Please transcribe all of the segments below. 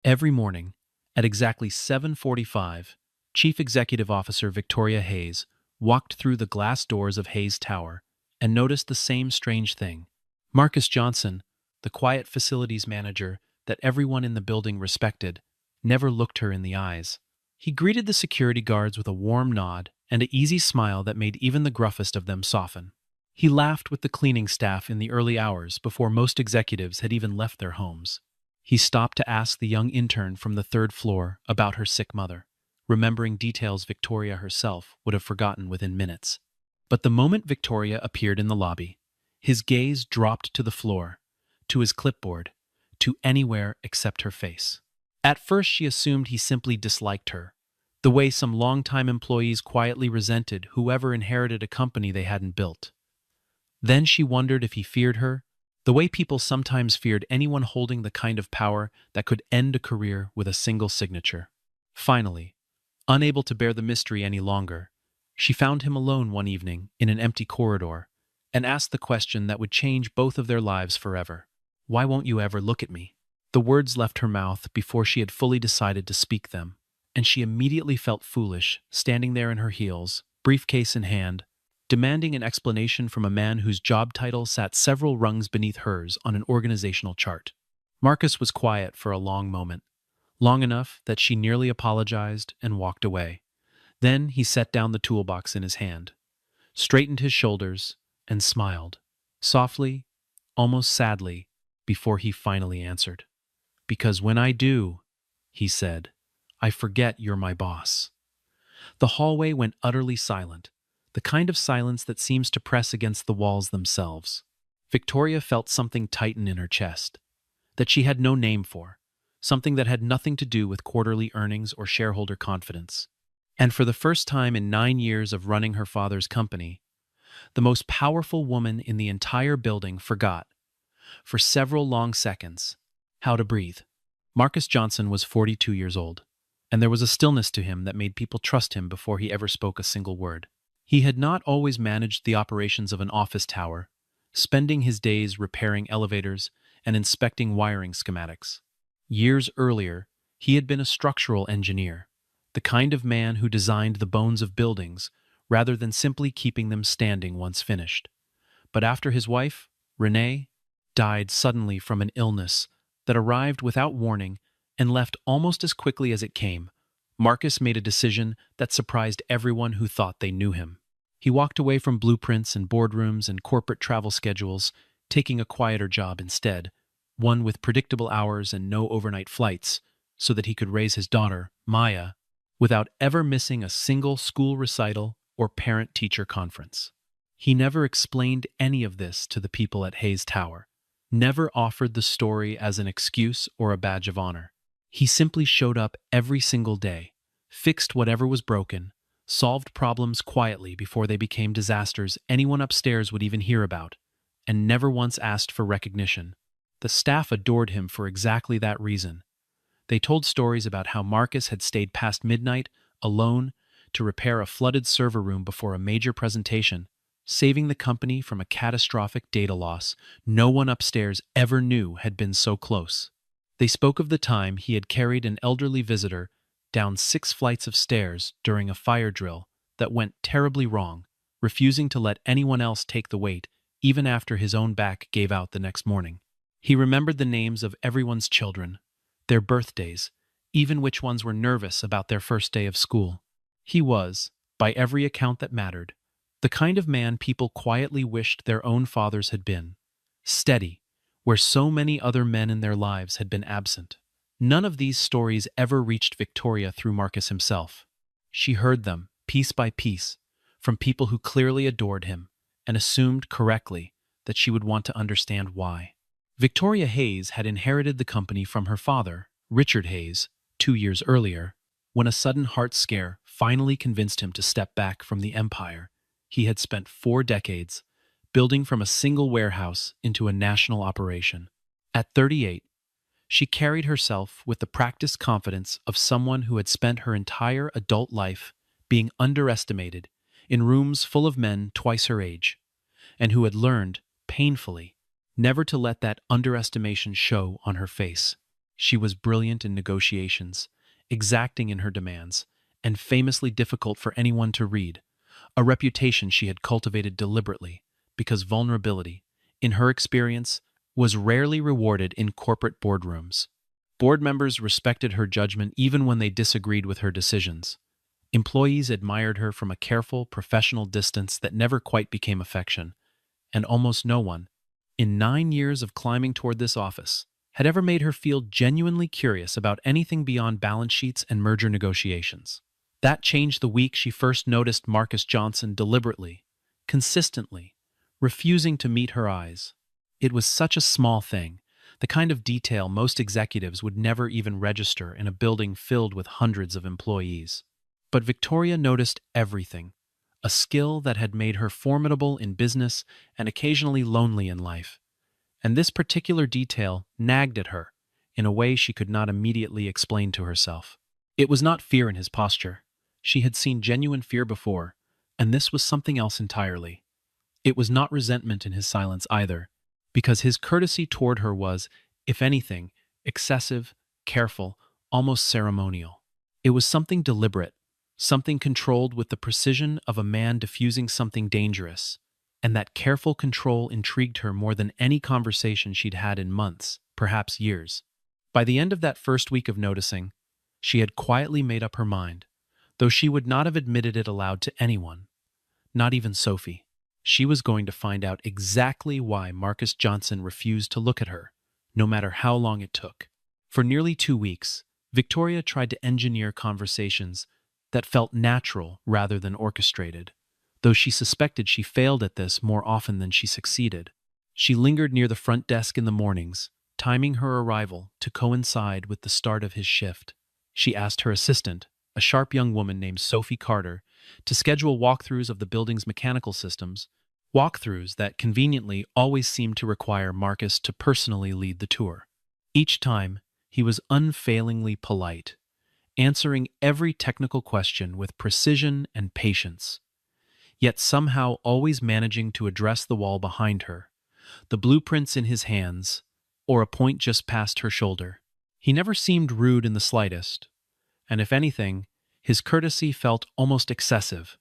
Every morning, at exactly 7:45, Chief Executive Officer Victoria Hayes walked through the glass doors of Hayes Tower and noticed the same strange thing. Marcus Johnson, the quiet facilities manager that everyone in the building respected, never looked her in the eyes. He greeted the security guards with a warm nod and an easy smile that made even the gruffest of them soften. He laughed with the cleaning staff in the early hours before most executives had even left their homes. He stopped to ask the young intern from the third floor about her sick mother, remembering details Victoria herself would have forgotten within minutes. But the moment Victoria appeared in the lobby, his gaze dropped to the floor, to his clipboard, to anywhere except her face. At first she assumed he simply disliked her, the way some longtime employees quietly resented whoever inherited a company they hadn't built. Then she wondered if he feared her, the way people sometimes feared anyone holding the kind of power that could end a career with a single signature. Finally, unable to bear the mystery any longer, she found him alone one evening in an empty corridor and asked the question that would change both of their lives forever. "Why won't you ever look at me?" The words left her mouth before she had fully decided to speak them, and she immediately felt foolish, standing there in her heels, briefcase in hand, demanding an explanation from a man whose job title sat several rungs beneath hers on an organizational chart. Marcus was quiet for a long moment, long enough that she nearly apologized and walked away. Then he set down the toolbox in his hand, straightened his shoulders, and smiled, softly, almost sadly, before he finally answered. "Because when I do," he said, "I forget you're my boss." The hallway went utterly silent, the kind of silence that seems to press against the walls themselves. Victoria felt something tighten in her chest, that she had no name for, something that had nothing to do with quarterly earnings or shareholder confidence. And for the first time in 9 years of running her father's company, the most powerful woman in the entire building forgot, for several long seconds, how to breathe. Marcus Johnson was 42 years old, and there was a stillness to him that made people trust him before he ever spoke a single word. He had not always managed the operations of an office tower, spending his days repairing elevators and inspecting wiring schematics. Years earlier, he had been a structural engineer, the kind of man who designed the bones of buildings rather than simply keeping them standing once finished. But after his wife, Renee, died suddenly from an illness that arrived without warning and left almost as quickly as it came, Marcus made a decision that surprised everyone who thought they knew him. He walked away from blueprints and boardrooms and corporate travel schedules, taking a quieter job instead, one with predictable hours and no overnight flights, so that he could raise his daughter, Maya, without ever missing a single school recital or parent-teacher conference. He never explained any of this to the people at Hayes Tower, never offered the story as an excuse or a badge of honor. He simply showed up every single day, fixed whatever was broken, solved problems quietly before they became disasters anyone upstairs would even hear about, and never once asked for recognition. The staff adored him for exactly that reason. They told stories about how Marcus had stayed past midnight, alone, to repair a flooded server room before a major presentation, saving the company from a catastrophic data loss no one upstairs ever knew had been so close. They spoke of the time he had carried an elderly visitor down 6 flights of stairs during a fire drill that went terribly wrong, refusing to let anyone else take the weight even after his own back gave out the next morning. He remembered the names of everyone's children, their birthdays, even which ones were nervous about their first day of school. He was, by every account that mattered, the kind of man people quietly wished their own fathers had been, steady, where so many other men in their lives had been absent. None of these stories ever reached Victoria through Marcus himself. She heard them, piece by piece, from people who clearly adored him and assumed correctly that she would want to understand why. Victoria Hayes had inherited the company from her father, Richard Hayes, 2 years earlier, when a sudden heart scare finally convinced him to step back from the empire he had spent 4 decades building from a single warehouse into a national operation. At 38, she carried herself with the practiced confidence of someone who had spent her entire adult life being underestimated in rooms full of men twice her age, and who had learned, painfully, never to let that underestimation show on her face. She was brilliant in negotiations, exacting in her demands, and famously difficult for anyone to read, a reputation she had cultivated deliberately, because vulnerability, in her experience, was rarely rewarded in corporate boardrooms. Board members respected her judgment even when they disagreed with her decisions. Employees admired her from a careful, professional distance that never quite became affection, and almost no one, in 9 years of climbing toward this office, had ever made her feel genuinely curious about anything beyond balance sheets and merger negotiations. That changed the week she first noticed Marcus Johnson deliberately, consistently, refusing to meet her eyes. It was such a small thing, the kind of detail most executives would never even register in a building filled with hundreds of employees. But Victoria noticed everything, a skill that had made her formidable in business and occasionally lonely in life. And this particular detail nagged at her in a way she could not immediately explain to herself. It was not fear in his posture. She had seen genuine fear before, and this was something else entirely. It was not resentment in his silence either, because his courtesy toward her was, if anything, excessive, careful, almost ceremonial. It was something deliberate, something controlled with the precision of a man diffusing something dangerous, and that careful control intrigued her more than any conversation she'd had in months, perhaps years. By the end of that first week of noticing, she had quietly made up her mind, though she would not have admitted it aloud to anyone, not even Sophie. She was going to find out exactly why Marcus Johnson refused to look at her, no matter how long it took. For nearly 2 weeks, Victoria tried to engineer conversations that felt natural rather than orchestrated, though she suspected she failed at this more often than she succeeded. She lingered near the front desk in the mornings, timing her arrival to coincide with the start of his shift. She asked her assistant, a sharp young woman named Sophie Carter, to schedule walkthroughs of the building's mechanical systems, walkthroughs that conveniently always seemed to require Marcus to personally lead the tour. Each time, he was unfailingly polite, answering every technical question with precision and patience, yet somehow always managing to address the wall behind her, the blueprints in his hands, or a point just past her shoulder. He never seemed rude in the slightest, and if anything, his courtesy felt almost excessive,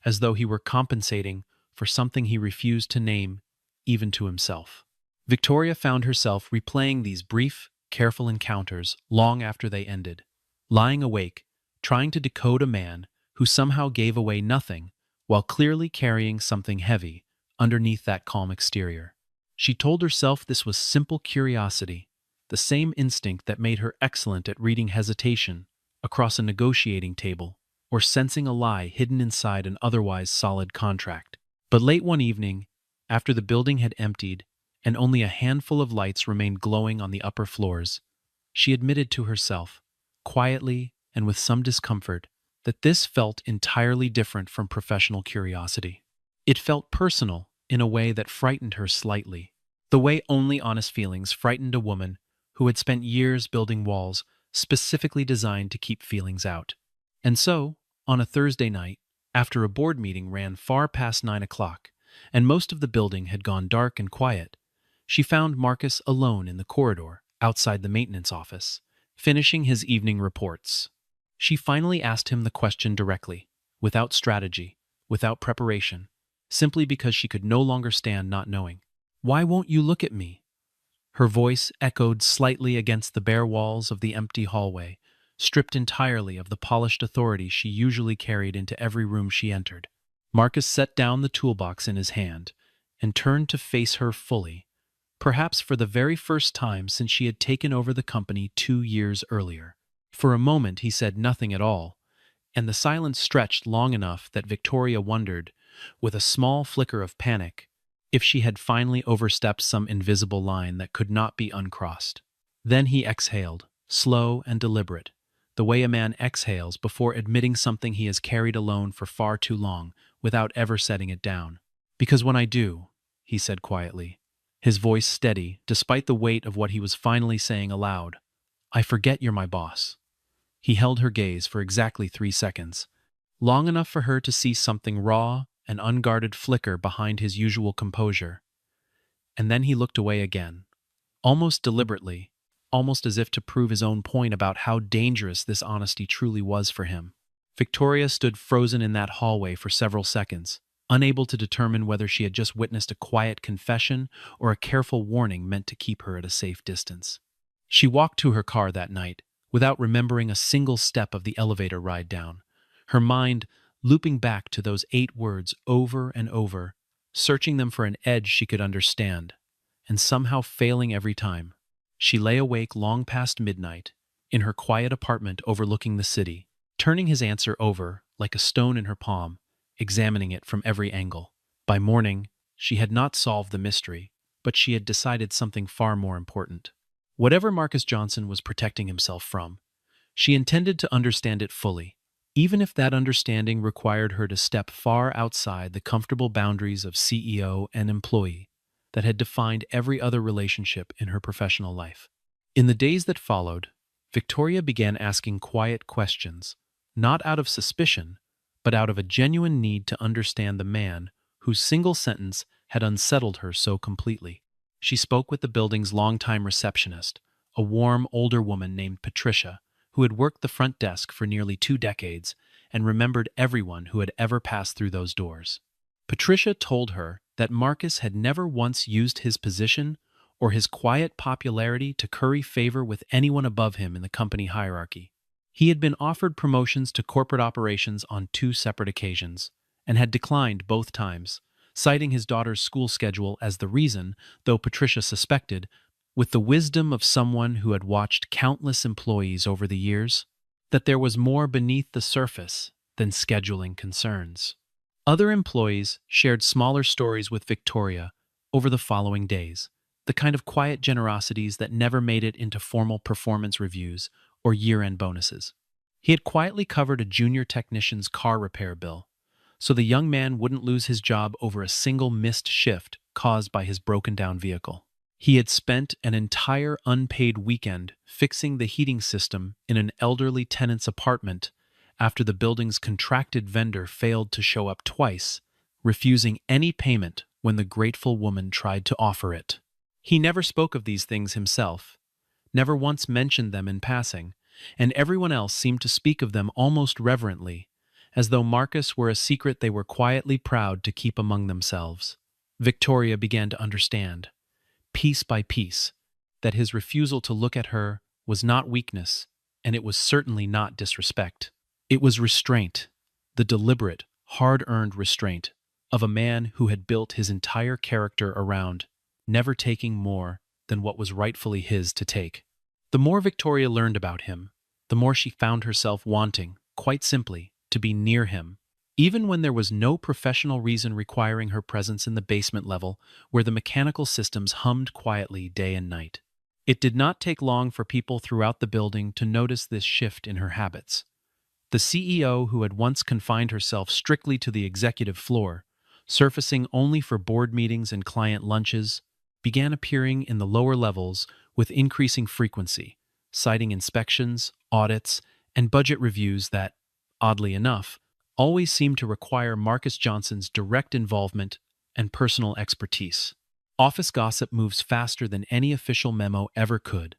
as though he were compensating for something he refused to name, even to himself. Victoria found herself replaying these brief, careful encounters long after they ended, lying awake, trying to decode a man who somehow gave away nothing while clearly carrying something heavy underneath that calm exterior. She told herself this was simple curiosity, the same instinct that made her excellent at reading hesitation across a negotiating table or sensing a lie hidden inside an otherwise solid contract. But late one evening, after the building had emptied and only a handful of lights remained glowing on the upper floors, she admitted to herself, quietly and with some discomfort, that this felt entirely different from professional curiosity. It felt personal in a way that frightened her slightly, the way only honest feelings frightened a woman who had spent years building walls specifically designed to keep feelings out. And so, on a Thursday night, after a board meeting ran far past 9 o'clock, and most of the building had gone dark and quiet, she found Marcus alone in the corridor outside the maintenance office, finishing his evening reports. She finally asked him the question directly, without strategy, without preparation, simply because she could no longer stand not knowing. "Why won't you look at me?" Her voice echoed slightly against the bare walls of the empty hallway, stripped entirely of the polished authority she usually carried into every room she entered. Marcus set down the toolbox in his hand and turned to face her fully, perhaps for the very first time since she had taken over the company 2 years earlier. For a moment he said nothing at all, and the silence stretched long enough that Victoria wondered, with a small flicker of panic, if she had finally overstepped some invisible line that could not be uncrossed. Then he exhaled, slow and deliberate, the way a man exhales before admitting something he has carried alone for far too long without ever setting it down. "Because when I do," he said quietly, his voice steady despite the weight of what he was finally saying aloud, "I forget you're my boss." He held her gaze for exactly 3 seconds, long enough for her to see something raw and unguarded flicker behind his usual composure. And then he looked away again, almost deliberately, almost as if to prove his own point about how dangerous this honesty truly was for him. Victoria stood frozen in that hallway for several seconds, unable to determine whether she had just witnessed a quiet confession or a careful warning meant to keep her at a safe distance. She walked to her car that night, without remembering a single step of the elevator ride down, her mind looping back to those 8 words over and over, searching them for an edge she could understand, and somehow failing every time. She lay awake long past midnight, in her quiet apartment overlooking the city, turning his answer over like a stone in her palm, examining it from every angle. By morning, she had not solved the mystery, but she had decided something far more important. Whatever Marcus Johnson was protecting himself from, she intended to understand it fully, even if that understanding required her to step far outside the comfortable boundaries of CEO and employee that had defined every other relationship in her professional life. In the days that followed, Victoria began asking quiet questions, not out of suspicion, but out of a genuine need to understand the man whose single sentence had unsettled her so completely. She spoke with the building's longtime receptionist, a warm, older woman named Patricia, who had worked the front desk for nearly 2 decades and remembered everyone who had ever passed through those doors. Patricia told her that Marcus had never once used his position or his quiet popularity to curry favor with anyone above him in the company hierarchy. He had been offered promotions to corporate operations on 2 separate occasions and had declined both times, citing his daughter's school schedule as the reason, though Patricia suspected, with the wisdom of someone who had watched countless employees over the years, that there was more beneath the surface than scheduling concerns. Other employees shared smaller stories with Victoria over the following days, the kind of quiet generosities that never made it into formal performance reviews or year-end bonuses. He had quietly covered a junior technician's car repair bill, so the young man wouldn't lose his job over a single missed shift caused by his broken-down vehicle. He had spent an entire unpaid weekend fixing the heating system in an elderly tenant's apartment after the building's contracted vendor failed to show up twice, refusing any payment when the grateful woman tried to offer it. He never spoke of these things himself, never once mentioned them in passing, and everyone else seemed to speak of them almost reverently, as though Marcus were a secret they were quietly proud to keep among themselves. Victoria began to understand, piece by piece, that his refusal to look at her was not weakness, and it was certainly not disrespect. It was restraint, the deliberate, hard-earned restraint of a man who had built his entire character around never taking more than what was rightfully his to take. The more Victoria learned about him, the more she found herself wanting, quite simply, to be near him, even when there was no professional reason requiring her presence in the basement level where the mechanical systems hummed quietly day and night. It did not take long for people throughout the building to notice this shift in her habits. The CEO, who had once confined herself strictly to the executive floor, surfacing only for board meetings and client lunches, began appearing in the lower levels with increasing frequency, citing inspections, audits, and budget reviews that, oddly enough, always seemed to require Marcus Johnson's direct involvement and personal expertise. Office gossip moves faster than any official memo ever could,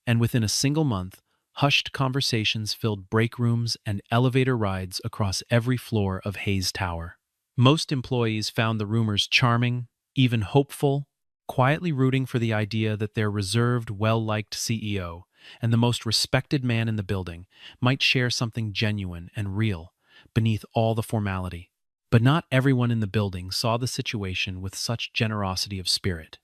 and within a single month, hushed conversations filled break rooms and elevator rides across every floor of Hayes Tower. Most employees found the rumors charming, even hopeful, quietly rooting for the idea that their reserved, well-liked CEO and the most respected man in the building might share something genuine and real beneath all the formality. But not everyone in the building saw the situation with such generosity of spirit.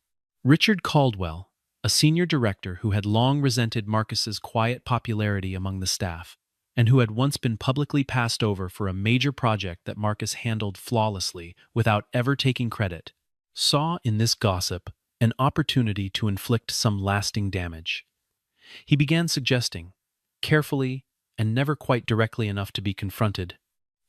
Richard Caldwell, a senior director who had long resented Marcus's quiet popularity among the staff, and who had once been publicly passed over for a major project that Marcus handled flawlessly without ever taking credit, saw in this gossip an opportunity to inflict some lasting damage. He began suggesting, carefully and never quite directly enough to be confronted,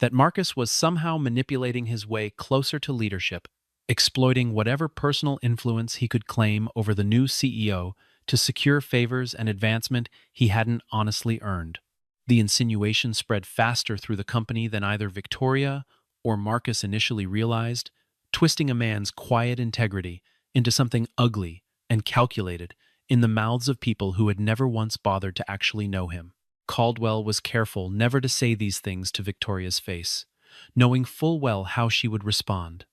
that Marcus was somehow manipulating his way closer to leadership, exploiting whatever personal influence he could claim over the new CEO to secure favors and advancement he hadn't honestly earned. The insinuation spread faster through the company than either Victoria or Marcus initially realized, twisting a man's quiet integrity into something ugly and calculated in the mouths of people who had never once bothered to actually know him. Caldwell was careful never to say these things to Victoria's face, knowing full well how she would respond.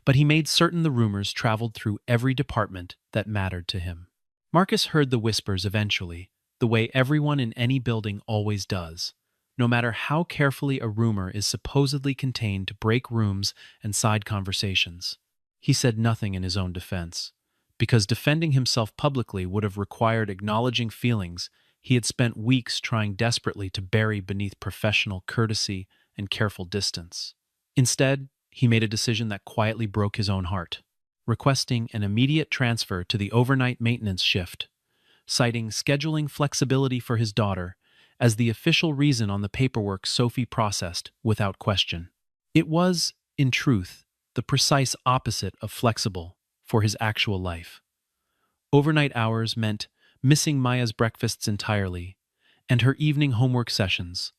But he made certain the rumors traveled through every department that mattered to him. Marcus heard the whispers eventually, the way everyone in any building always does, no matter how carefully a rumor is supposedly contained to break rooms and side conversations. He said nothing in his own defense, because defending himself publicly would have required acknowledging feelings he had spent weeks trying desperately to bury beneath professional courtesy and careful distance. Instead, he made a decision that quietly broke his own heart, requesting an immediate transfer to the overnight maintenance shift, citing scheduling flexibility for his daughter as the official reason on the paperwork Sophie processed without question. It was, in truth, the precise opposite of flexible for his actual life. Overnight hours meant missing Maya's breakfasts entirely, and her evening homework sessions,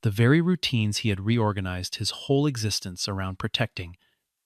the very routines he had reorganized his whole existence around protecting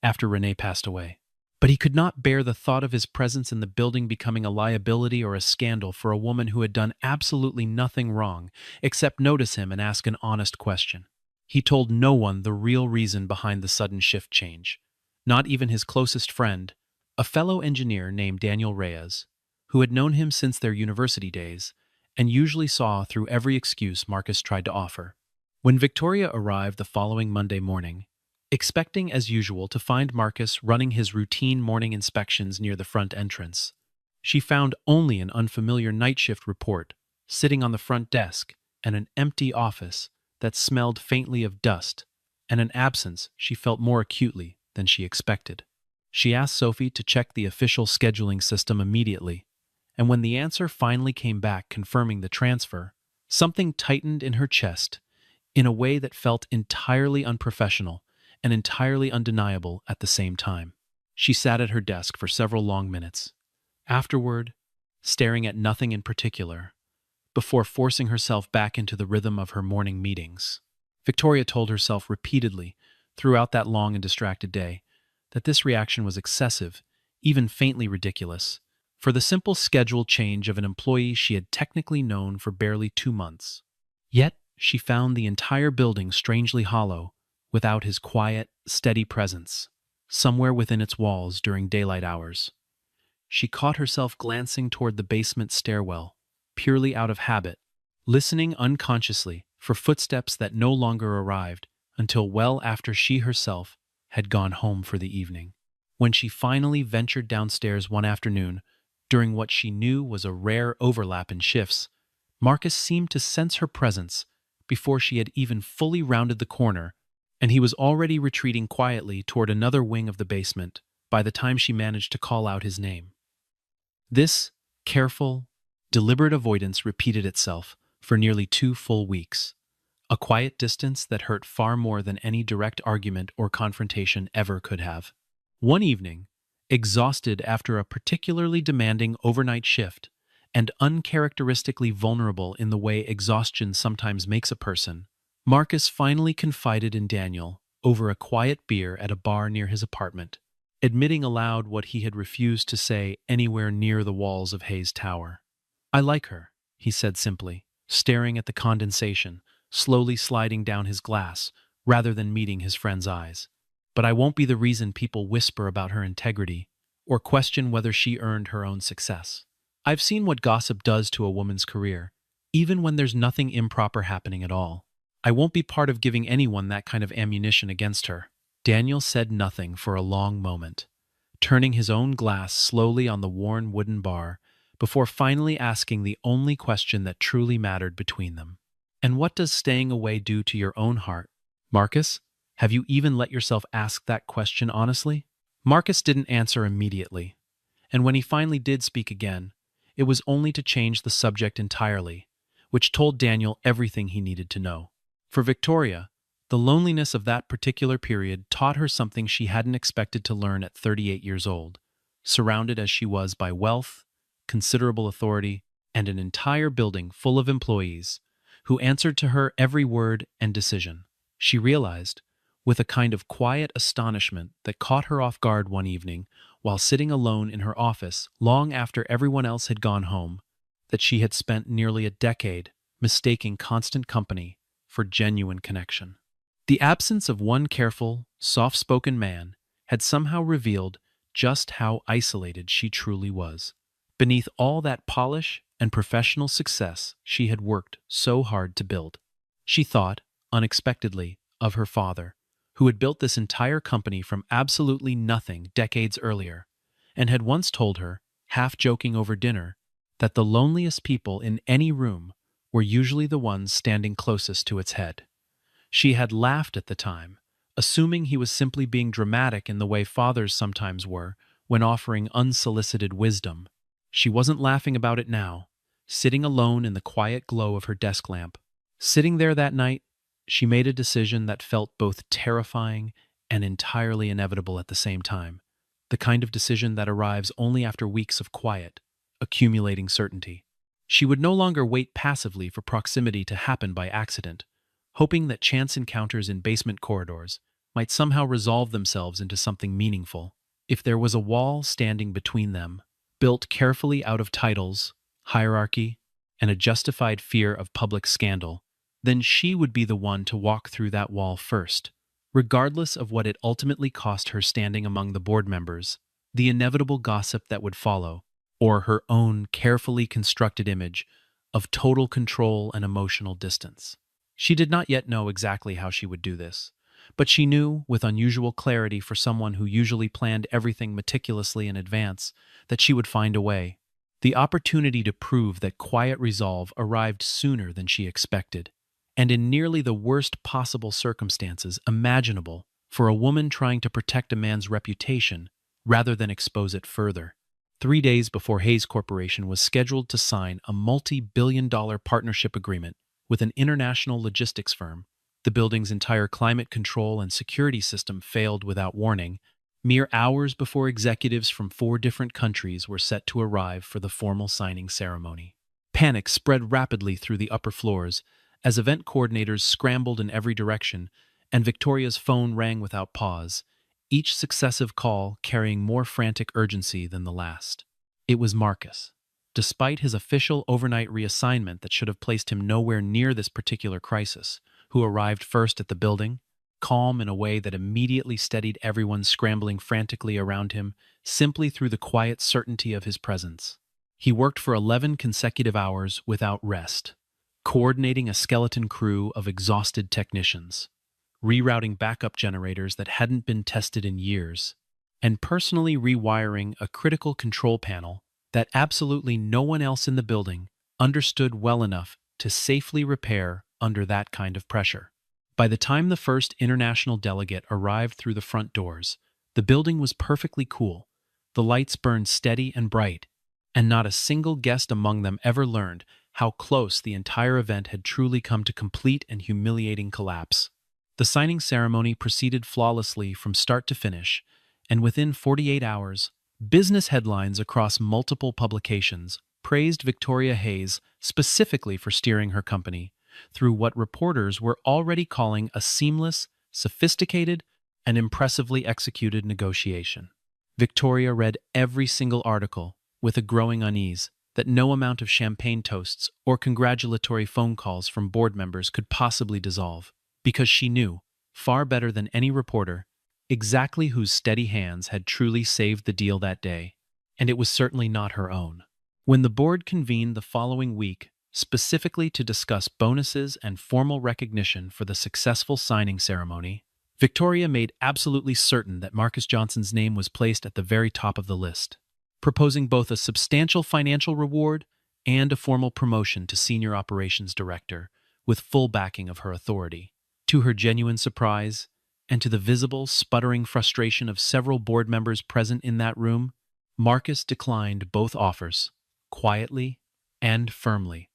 after Renee passed away. But he could not bear the thought of his presence in the building becoming a liability or a scandal for a woman who had done absolutely nothing wrong except notice him and ask an honest question. He told no one the real reason behind the sudden shift change, not even his closest friend, a fellow engineer named Daniel Reyes, who had known him since their university days and usually saw through every excuse Marcus tried to offer. When Victoria arrived the following Monday morning, expecting as usual to find Marcus running his routine morning inspections near the front entrance, she found only an unfamiliar night shift report sitting on the front desk and an empty office that smelled faintly of dust and an absence she felt more acutely than she expected. She asked Sophie to check the official scheduling system immediately, and when the answer finally came back confirming the transfer, something tightened in her chest in a way that felt entirely unprofessional and entirely undeniable at the same time. She sat at her desk for several long minutes, afterward, staring at nothing in particular, before forcing herself back into the rhythm of her morning meetings. Victoria told herself repeatedly throughout that long and distracted day that this reaction was excessive, even faintly ridiculous, for the simple schedule change of an employee she had technically known for barely 2 months. Yet, she found the entire building strangely hollow without his quiet, steady presence, somewhere within its walls during daylight hours. She caught herself glancing toward the basement stairwell, purely out of habit, listening unconsciously for footsteps that no longer arrived until well after she herself had gone home for the evening. When she finally ventured downstairs one afternoon, during what she knew was a rare overlap in shifts, Marcus seemed to sense her presence before she had even fully rounded the corner, and he was already retreating quietly toward another wing of the basement by the time she managed to call out his name. This careful, deliberate avoidance repeated itself for nearly 2 full weeks, a quiet distance that hurt far more than any direct argument or confrontation ever could have. One evening, exhausted after a particularly demanding overnight shift, and uncharacteristically vulnerable in the way exhaustion sometimes makes a person, Marcus finally confided in Daniel over a quiet beer at a bar near his apartment, admitting aloud what he had refused to say anywhere near the walls of Hayes Tower. "I like her," he said simply, staring at the condensation, slowly sliding down his glass, rather than meeting his friend's eyes. "But I won't be the reason people whisper about her integrity or question whether she earned her own success. I've seen what gossip does to a woman's career, even when there's nothing improper happening at all. I won't be part of giving anyone that kind of ammunition against her." Daniel said nothing for a long moment, turning his own glass slowly on the worn wooden bar before finally asking the only question that truly mattered between them. "And what does staying away do to your own heart, Marcus? Have you even let yourself ask that question honestly?" Marcus didn't answer immediately, and when he finally did speak again, it was only to change the subject entirely, which told Daniel everything he needed to know. For Victoria, the loneliness of that particular period taught her something she hadn't expected to learn at 38 years old, surrounded as she was by wealth, considerable authority, and an entire building full of employees who answered to her every word and decision. She realized, with a kind of quiet astonishment that caught her off guard one evening, while sitting alone in her office long after everyone else had gone home, that she had spent nearly a decade mistaking constant company for genuine connection. The absence of one careful, soft-spoken man had somehow revealed just how isolated she truly was. Beneath all that polish and professional success she had worked so hard to build, she thought, unexpectedly, of her father, who had built this entire company from absolutely nothing decades earlier, and had once told her, half joking over dinner, that the loneliest people in any room were usually the ones standing closest to its head. She had laughed at the time, assuming he was simply being dramatic in the way fathers sometimes were when offering unsolicited wisdom. She wasn't laughing about it now, sitting alone in the quiet glow of her desk lamp. Sitting there that night, she made a decision that felt both terrifying and entirely inevitable at the same time, the kind of decision that arrives only after weeks of quiet, accumulating certainty. She would no longer wait passively for proximity to happen by accident, hoping that chance encounters in basement corridors might somehow resolve themselves into something meaningful. If there was a wall standing between them, built carefully out of titles, hierarchy, and a justified fear of public scandal, then she would be the one to walk through that wall first, regardless of what it ultimately cost her standing among the board members, the inevitable gossip that would follow, or her own carefully constructed image of total control and emotional distance. She did not yet know exactly how she would do this, but she knew, with unusual clarity for someone who usually planned everything meticulously in advance, that she would find a way. The opportunity to prove that quiet resolve arrived sooner than she expected, and in nearly the worst possible circumstances imaginable for a woman trying to protect a man's reputation rather than expose it further. 3 days before Hayes Corporation was scheduled to sign a multi-billion-dollar partnership agreement with an international logistics firm, the building's entire climate control and security system failed without warning, mere hours before executives from 4 different countries were set to arrive for the formal signing ceremony. Panic spread rapidly through the upper floors as event coordinators scrambled in every direction, and Victoria's phone rang without pause, each successive call carrying more frantic urgency than the last. It was Marcus. Despite his official overnight reassignment that should have placed him nowhere near this particular crisis, who arrived first at the building, calm in a way that immediately steadied everyone scrambling frantically around him simply through the quiet certainty of his presence. He worked for 11 consecutive hours without rest, coordinating a skeleton crew of exhausted technicians, rerouting backup generators that hadn't been tested in years, and personally rewiring a critical control panel that absolutely no one else in the building understood well enough to safely repair under that kind of pressure. By the time the first international delegate arrived through the front doors, the building was perfectly cool, the lights burned steady and bright, and not a single guest among them ever learned how close the entire event had truly come to complete and humiliating collapse. The signing ceremony proceeded flawlessly from start to finish, and within 48 hours, business headlines across multiple publications praised Victoria Hayes specifically for steering her company through what reporters were already calling a seamless, sophisticated, and impressively executed negotiation. Victoria read every single article with a growing unease that no amount of champagne toasts or congratulatory phone calls from board members could possibly dissolve, because she knew, far better than any reporter, exactly whose steady hands had truly saved the deal that day, and it was certainly not her own. When the board convened the following week, specifically to discuss bonuses and formal recognition for the successful signing ceremony, Victoria made absolutely certain that Marcus Johnson's name was placed at the very top of the list, proposing both a substantial financial reward and a formal promotion to Senior Operations Director, with full backing of her authority. To her genuine surprise, and to the visible, sputtering frustration of several board members present in that room, Marcus declined both offers, quietly and firmly,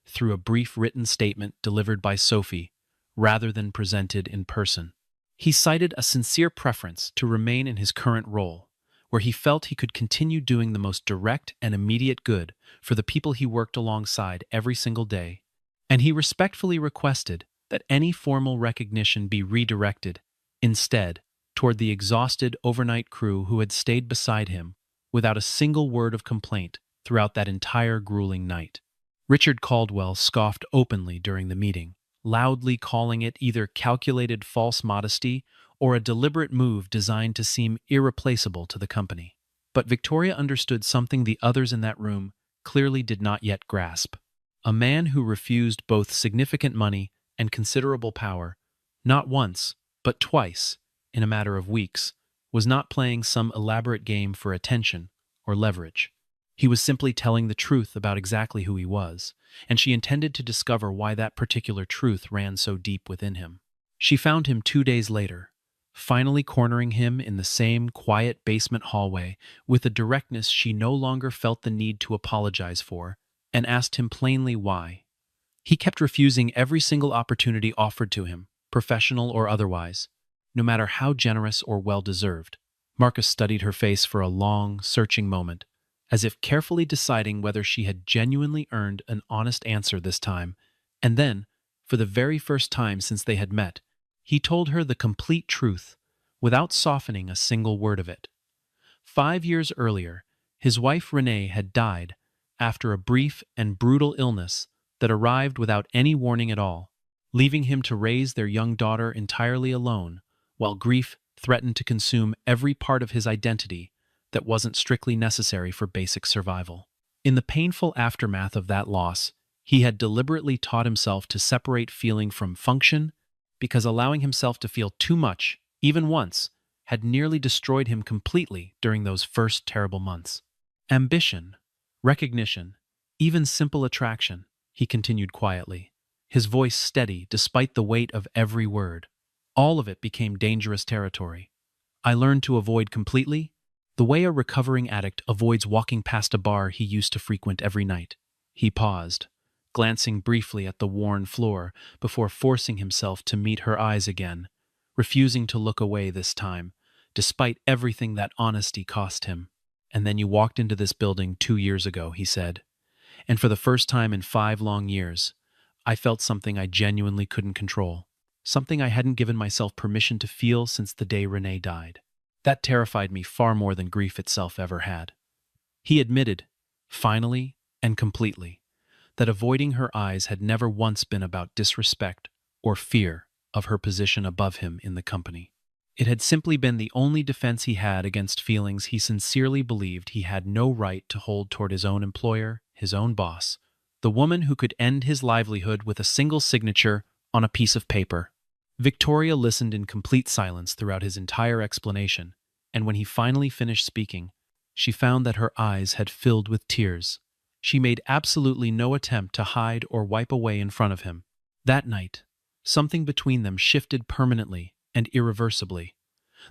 through a brief written statement delivered by Sophie, rather than presented in person. He cited a sincere preference to remain in his current role, where he felt he could continue doing the most direct and immediate good for the people he worked alongside every single day, and he respectfully requested that any formal recognition be redirected, instead, toward the exhausted overnight crew who had stayed beside him without a single word of complaint throughout that entire grueling night. Richard Caldwell scoffed openly during the meeting, loudly calling it either calculated false modesty or a deliberate move designed to seem irreplaceable to the company. But Victoria understood something the others in that room clearly did not yet grasp. A man who refused both significant money and considerable power, not once, but twice, in a matter of weeks, was not playing some elaborate game for attention or leverage. He was simply telling the truth about exactly who he was, and she intended to discover why that particular truth ran so deep within him. She found him 2 days later, finally cornering him in the same quiet basement hallway with a directness she no longer felt the need to apologize for, and asked him plainly why. He kept refusing every single opportunity offered to him, professional or otherwise, no matter how generous or well-deserved. Marcus studied her face for a long, searching moment, as if carefully deciding whether she had genuinely earned an honest answer this time, and then, for the very first time since they had met, he told her the complete truth, without softening a single word of it. 5 years earlier, his wife Renee had died after a brief and brutal illness that arrived without any warning at all, leaving him to raise their young daughter entirely alone, while grief threatened to consume every part of his identity that wasn't strictly necessary for basic survival. In the painful aftermath of that loss, he had deliberately taught himself to separate feeling from function, because allowing himself to feel too much, even once, had nearly destroyed him completely during those first terrible months. Ambition, recognition, even simple attraction, he continued quietly, his voice steady despite the weight of every word. All of it became dangerous territory. I learned to avoid completely, the way a recovering addict avoids walking past a bar he used to frequent every night. He paused, glancing briefly at the worn floor before forcing himself to meet her eyes again, refusing to look away this time, despite everything that honesty cost him. And then you walked into this building 2 years ago, he said. And for the first time in 5 long years, I felt something I genuinely couldn't control, something I hadn't given myself permission to feel since the day Renee died. That terrified me far more than grief itself ever had. He admitted, finally and completely, that avoiding her eyes had never once been about disrespect or fear of her position above him in the company. It had simply been the only defense he had against feelings he sincerely believed he had no right to hold toward his own employer, his own boss, the woman who could end his livelihood with a single signature on a piece of paper. Victoria listened in complete silence throughout his entire explanation, and when he finally finished speaking, she found that her eyes had filled with tears. She made absolutely no attempt to hide or wipe away in front of him. That night, something between them shifted permanently and irreversibly,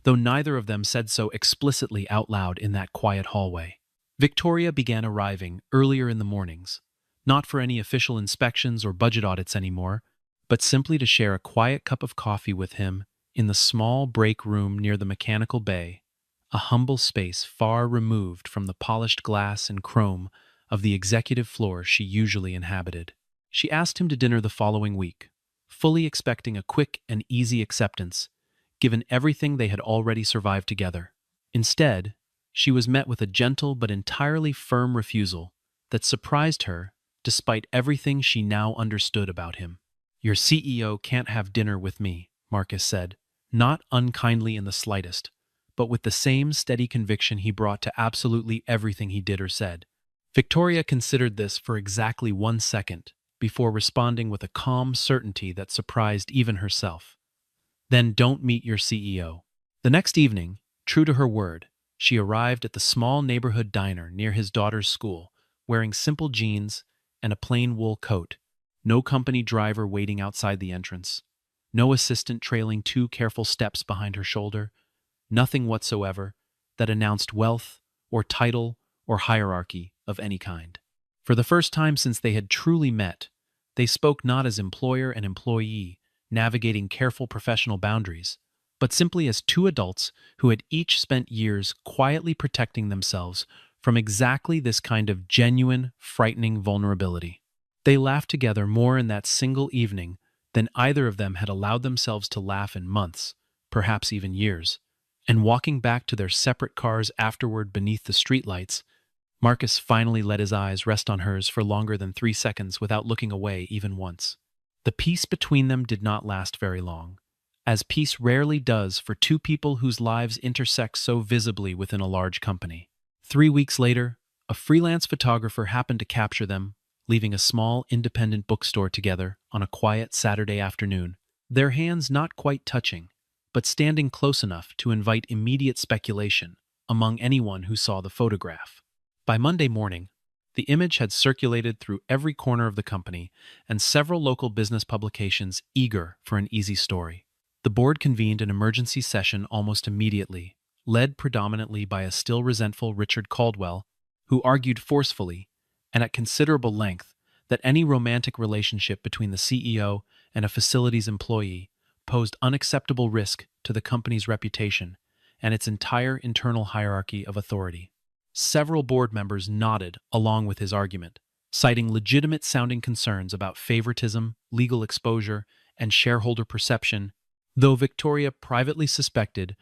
though neither of them said so explicitly out loud in that quiet hallway. Victoria began arriving earlier in the mornings, not for any official inspections or budget audits anymore, but simply to share a quiet cup of coffee with him in the small break room near the mechanical bay, a humble space far removed from the polished glass and chrome of the executive floor she usually inhabited. She asked him to dinner the following week, fully expecting a quick and easy acceptance, given everything they had already survived together. Instead, she was met with a gentle but entirely firm refusal that surprised her despite everything she now understood about him. "Your CEO can't have dinner with me," Marcus said, not unkindly in the slightest, but with the same steady conviction he brought to absolutely everything he did or said. Victoria considered this for exactly 1 second before responding with a calm certainty that surprised even herself. "Then don't meet your CEO." The next evening, true to her word, she arrived at the small neighborhood diner near his daughter's school, wearing simple jeans and a plain wool coat, no company driver waiting outside the entrance, no assistant trailing 2 careful steps behind her shoulder, nothing whatsoever that announced wealth or title or hierarchy of any kind. For the first time since they had truly met, they spoke not as employer and employee, navigating careful professional boundaries, but simply as 2 adults who had each spent years quietly protecting themselves from exactly this kind of genuine, frightening vulnerability. They laughed together more in that single evening than either of them had allowed themselves to laugh in months, perhaps even years, And walking back to their separate cars afterward beneath the streetlights, Marcus finally let his eyes rest on hers for longer than 3 seconds without looking away even once. The peace between them did not last very long, as peace rarely does for two people whose lives intersect so visibly within a large company. 3 weeks later, a freelance photographer happened to capture them, leaving a small independent bookstore together on a quiet Saturday afternoon, their hands not quite touching, but standing close enough to invite immediate speculation among anyone who saw the photograph. By Monday morning, the image had circulated through every corner of the company and several local business publications eager for an easy story. The board convened an emergency session almost immediately, led predominantly by a still resentful Richard Caldwell, who argued forcefully and at considerable length that any romantic relationship between the CEO and a facilities employee posed unacceptable risk to the company's reputation and its entire internal hierarchy of authority. Several board members nodded along with his argument, citing legitimate-sounding concerns about favoritism, legal exposure, and shareholder perception, though Victoria privately suspected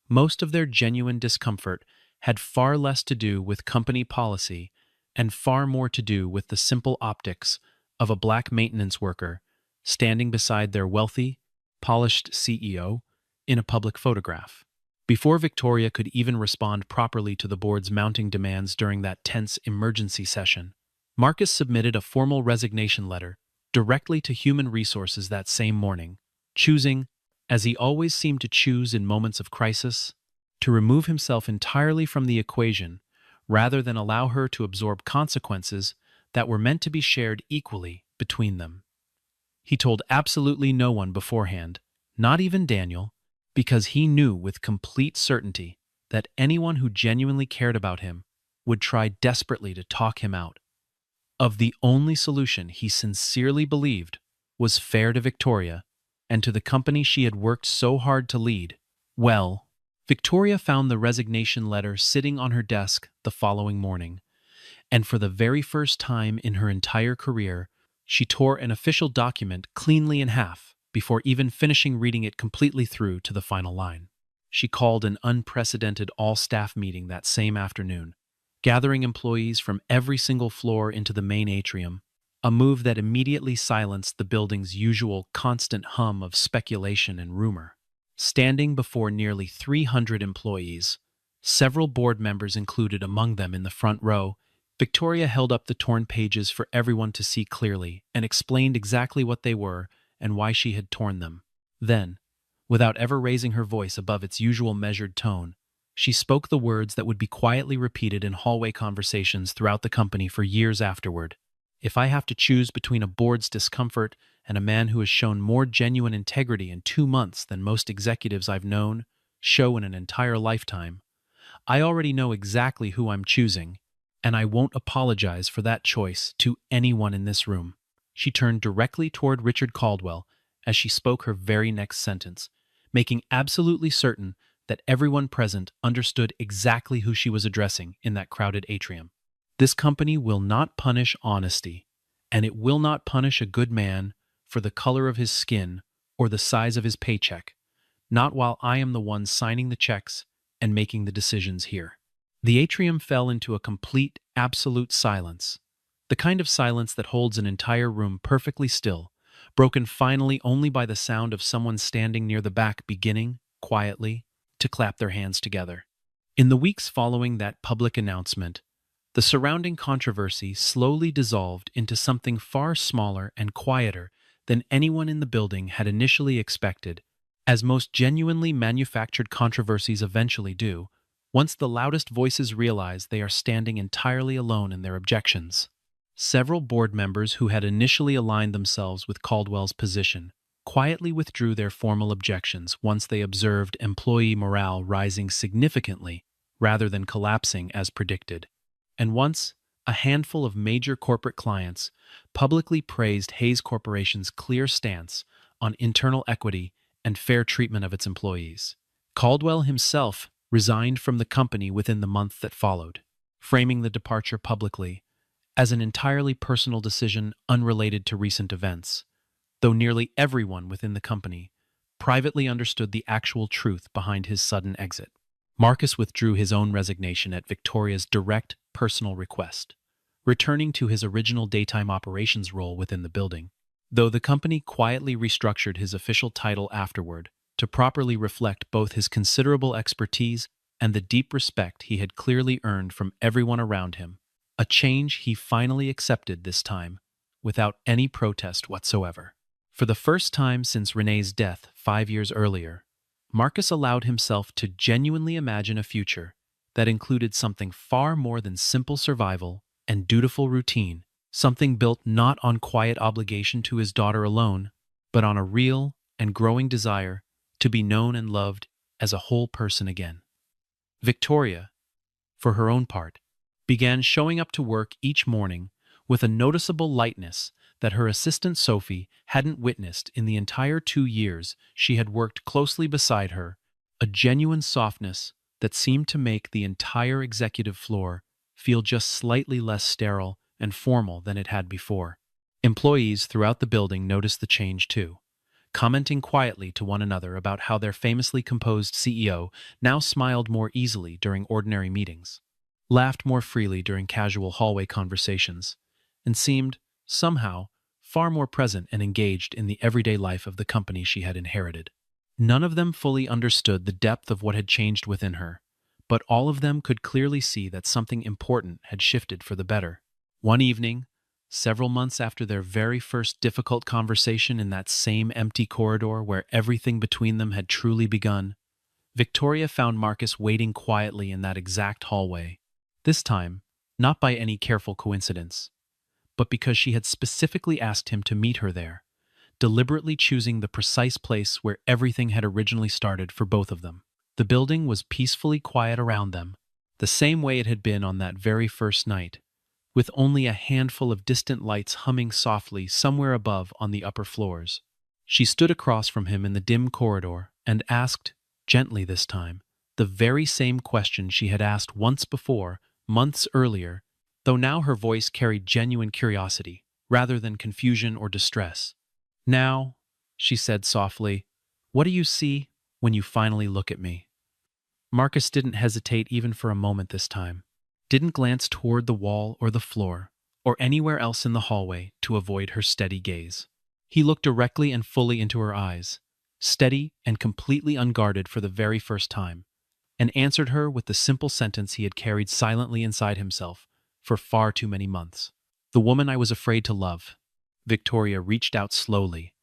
most of their genuine discomfort had far less to do with company policy and far more to do with the simple optics of a black maintenance worker standing beside their wealthy, polished CEO in a public photograph. Before Victoria could even respond properly to the board's mounting demands during that tense emergency session, Marcus submitted a formal resignation letter directly to Human Resources that same morning, choosing, as he always seemed to choose in moments of crisis, to remove himself entirely from the equation rather than allow her to absorb consequences that were meant to be shared equally between them. He told absolutely no one beforehand, not even Daniel, because he knew with complete certainty that anyone who genuinely cared about him would try desperately to talk him out of the only solution he sincerely believed was fair to Victoria and to the company she had worked so hard to lead. Well, Victoria found the resignation letter sitting on her desk the following morning, and for the very first time in her entire career, she tore an official document cleanly in half before even finishing reading it completely through to the final line. She called an unprecedented all-staff meeting that same afternoon, gathering employees from every single floor into the main atrium, a move that immediately silenced the building's usual constant hum of speculation and rumor. Standing before nearly 300 employees, several board members included among them in the front row, Victoria held up the torn pages for everyone to see clearly and explained exactly what they were and why she had torn them. Then, without ever raising her voice above its usual measured tone, she spoke the words that would be quietly repeated in hallway conversations throughout the company for years afterward. If I have to choose between a board's discomfort and a man who has shown more genuine integrity in 2 months than most executives I've known show in an entire lifetime, I already know exactly who I'm choosing, and I won't apologize for that choice to anyone in this room. She turned directly toward Richard Caldwell as she spoke her very next sentence, making absolutely certain that everyone present understood exactly who she was addressing in that crowded atrium. This company will not punish honesty, and it will not punish a good man for the color of his skin or the size of his paycheck, not while I am the one signing the checks and making the decisions here. The atrium fell into a complete, absolute silence, the kind of silence that holds an entire room perfectly still, broken finally only by the sound of someone standing near the back beginning, quietly, to clap their hands together. In the weeks following that public announcement, the surrounding controversy slowly dissolved into something far smaller and quieter than anyone in the building had initially expected, as most genuinely manufactured controversies eventually do, once the loudest voices realize they are standing entirely alone in their objections. Several board members who had initially aligned themselves with Caldwell's position quietly withdrew their formal objections once they observed employee morale rising significantly rather than collapsing as predicted. And once, a handful of major corporate clients publicly praised Hayes Corporation's clear stance on internal equity and fair treatment of its employees. Caldwell himself resigned from the company within the month that followed, framing the departure publicly as an entirely personal decision unrelated to recent events, though nearly everyone within the company privately understood the actual truth behind his sudden exit. Marcus withdrew his own resignation at Victoria's direct personal request, returning to his original daytime operations role within the building. Though the company quietly restructured his official title afterward to properly reflect both his considerable expertise and the deep respect he had clearly earned from everyone around him, a change he finally accepted this time, without any protest whatsoever. For the first time since Renee's death 5 years earlier, Marcus allowed himself to genuinely imagine a future that included something far more than simple survival and dutiful routine, something built not on quiet obligation to his daughter alone, but on a real and growing desire to be known and loved as a whole person again. Victoria, for her own part, began showing up to work each morning with a noticeable lightness that her assistant Sophie hadn't witnessed in the entire 2 years she had worked closely beside her, a genuine softness that seemed to make the entire executive floor feel just slightly less sterile and formal than it had before. Employees throughout the building noticed the change too, commenting quietly to one another about how their famously composed CEO now smiled more easily during ordinary meetings, laughed more freely during casual hallway conversations, and seemed, somehow, far more present and engaged in the everyday life of the company she had inherited. None of them fully understood the depth of what had changed within her, but all of them could clearly see that something important had shifted for the better. One evening, several months after their very first difficult conversation in that same empty corridor where everything between them had truly begun, Victoria found Marcus waiting quietly in that exact hallway. This time, not by any careful coincidence, but because she had specifically asked him to meet her there, deliberately choosing the precise place where everything had originally started for both of them. The building was peacefully quiet around them, the same way it had been on that very first night, with only a handful of distant lights humming softly somewhere above on the upper floors. She stood across from him in the dim corridor and asked, gently this time, the very same question she had asked once before, months earlier, though now her voice carried genuine curiosity, rather than confusion or distress. "Now," she said softly, "what do you see when you finally look at me?" Marcus didn't hesitate even for a moment this time, didn't glance toward the wall or the floor, or anywhere else in the hallway to avoid her steady gaze. He looked directly and fully into her eyes, steady and completely unguarded for the very first time, and answered her with the simple sentence he had carried silently inside himself for far too many months. "The woman I was afraid to love." Victoria reached out slowly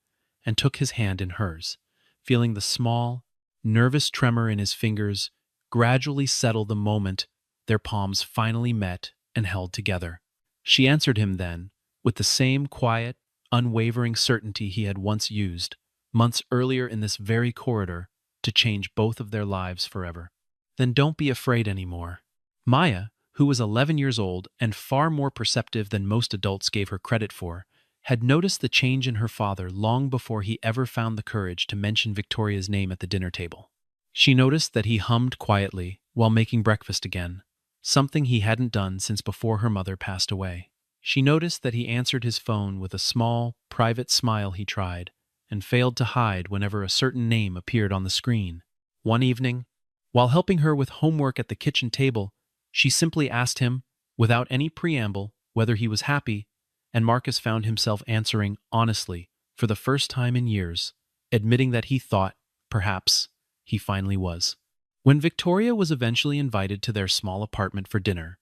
and took his hand in hers, feeling the small, nervous tremor in his fingers gradually settle the moment their palms finally met and held together. She answered him then, with the same quiet, unwavering certainty he had once used, months earlier in this very corridor, to change both of their lives forever. "Then don't be afraid anymore." Maya, who was 11 years old and far more perceptive than most adults gave her credit for, had noticed the change in her father long before he ever found the courage to mention Victoria's name at the dinner table. She noticed that he hummed quietly while making breakfast again, something he hadn't done since before her mother passed away. She noticed that he answered his phone with a small, private smile he tried and failed to hide whenever a certain name appeared on the screen. One evening, while helping her with homework at the kitchen table, she simply asked him, without any preamble, whether he was happy, and Marcus found himself answering honestly for the first time in years, admitting that he thought, perhaps, he finally was. When Victoria was eventually invited to their small apartment for dinner,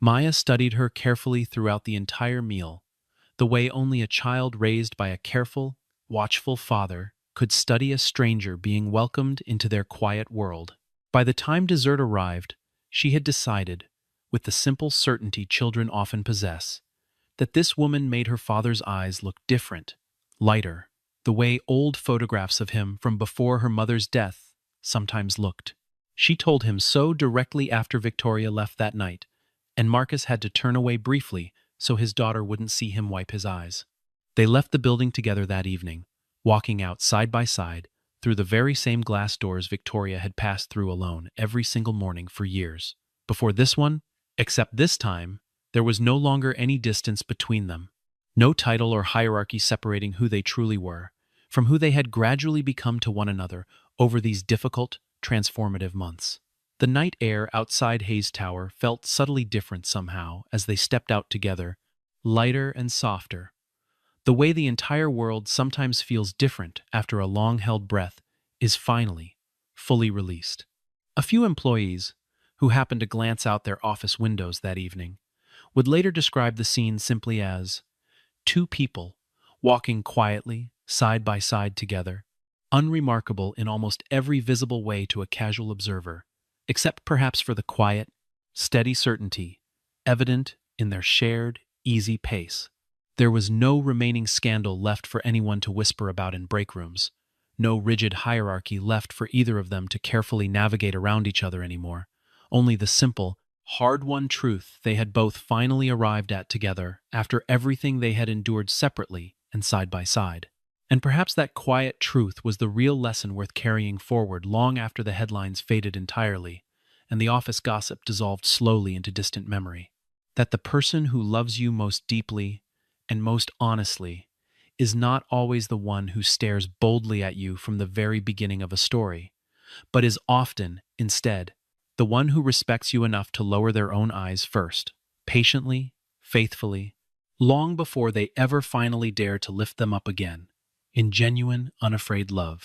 Maya studied her carefully throughout the entire meal, the way only a child raised by a careful, watchful father could study a stranger being welcomed into their quiet world. By the time dessert arrived, she had decided, with the simple certainty children often possess, that this woman made her father's eyes look different, lighter, the way old photographs of him from before her mother's death sometimes looked. She told him so directly after Victoria left that night, and Marcus had to turn away briefly so his daughter wouldn't see him wipe his eyes. They left the building together that evening, walking out side by side through the very same glass doors Victoria had passed through alone every single morning for years. Before this one, except this time, there was no longer any distance between them, no title or hierarchy separating who they truly were from who they had gradually become to one another over these difficult, transformative months. The night air outside Hayes Tower felt subtly different somehow as they stepped out together, lighter and softer. The way the entire world sometimes feels different after a long-held breath is finally, fully released. A few employees, who happened to glance out their office windows that evening, would later describe the scene simply as two people walking quietly, side by side together, unremarkable in almost every visible way to a casual observer, except perhaps for the quiet, steady certainty evident in their shared, easy pace. There was no remaining scandal left for anyone to whisper about in break rooms, no rigid hierarchy left for either of them to carefully navigate around each other anymore, only the simple, hard-won truth they had both finally arrived at together after everything they had endured separately and side by side. And perhaps that quiet truth was the real lesson worth carrying forward long after the headlines faded entirely and the office gossip dissolved slowly into distant memory. That the person who loves you most deeply and most honestly is not always the one who stares boldly at you from the very beginning of a story, but is often, instead, the one who respects you enough to lower their own eyes first, patiently, faithfully, long before they ever finally dare to lift them up again, in genuine, unafraid love.